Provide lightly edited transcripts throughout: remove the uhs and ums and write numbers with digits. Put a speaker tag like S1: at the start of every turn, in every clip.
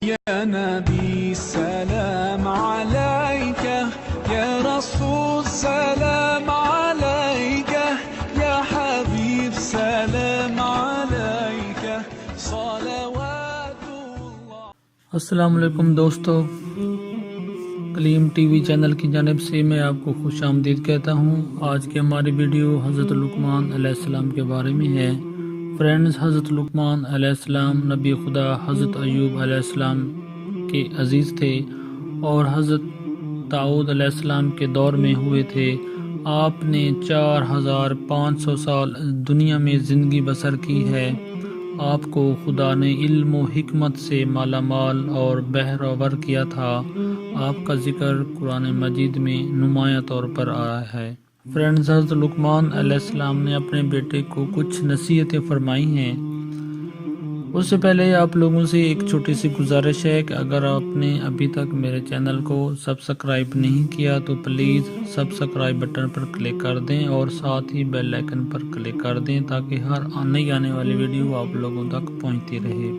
S1: يا نبي سلام عليك يا رسول سلام عليك يا حبيب سلام عليك صلوات الله.
S2: السلام علیکم دوستو، کلیم ٹی وی چینل کی جانب سے میں آپ کو خوش آمدید کہتا ہوں۔ آج کی ہماری ویڈیو حضرت لقمان علیہ السلام کے بارے میں ہے۔ فرینڈز، حضرت لقمان علیہ السلام نبی خدا حضرت ایوب علیہ السلام کے عزیز تھے اور حضرت داؤد علیہ السلام کے دور میں ہوئے تھے۔ آپ نے 4500 سال دنیا میں زندگی بسر کی ہے۔ آپ کو خدا نے علم و حکمت سے مالا مال اور بہرور کیا تھا۔ آپ کا ذکر قرآن مجید میں نمایاں طور پر آیا ہے۔ فرینڈز، حضرت لقمان علیہ السلام نے اپنے بیٹے کو کچھ نصیحتیں فرمائی ہیں۔ اس سے پہلے آپ لوگوں سے ایک چھوٹی سی گزارش ہے کہ اگر آپ نے ابھی تک میرے چینل کو سبسکرائب نہیں کیا تو please subscribe button per click کر دیں اور ساتھ ہی بیل آئیکن پر کلک کر دیں تاکہ ہر نئی آنے والی ویڈیو آپ لوگوں تک پہنچتی رہے۔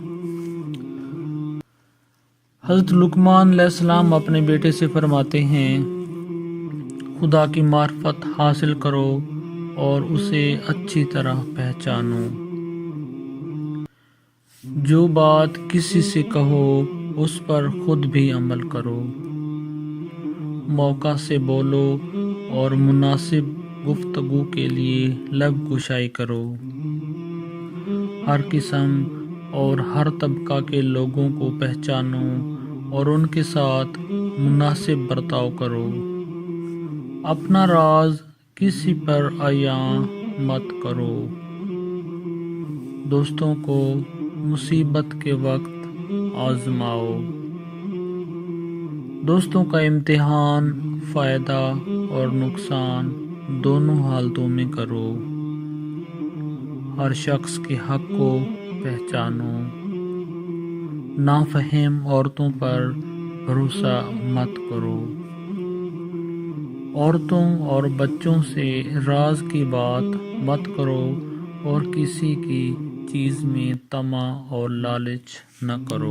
S2: حضرت لقمان علیہ السلام اپنے بیٹے سے فرماتے ہیں، خدا کی معرفت حاصل کرو اور اسے اچھی طرح پہچانو۔ جو بات کسی سے کہو اس پر خود بھی عمل کرو۔ موقع سے بولو اور مناسب گفتگو کے لیے لب کشائی کرو۔ ہر قسم اور ہر طبقہ کے لوگوں کو پہچانو اور ان کے ساتھ مناسب برتاؤ کرو۔ اپنا راز کسی پر عیاں مت کرو۔ دوستوں کو مصیبت کے وقت آزماؤ۔ دوستوں کا امتحان فائدہ اور نقصان دونوں حالتوں میں کرو۔ ہر شخص کے حق کو پہچانو۔ نافہم عورتوں پر بھروسہ مت کرو۔ عورتوں اور بچوں سے راز کی بات مت کرو اور کسی کی چیز میں طمع اور لالچ نہ کرو۔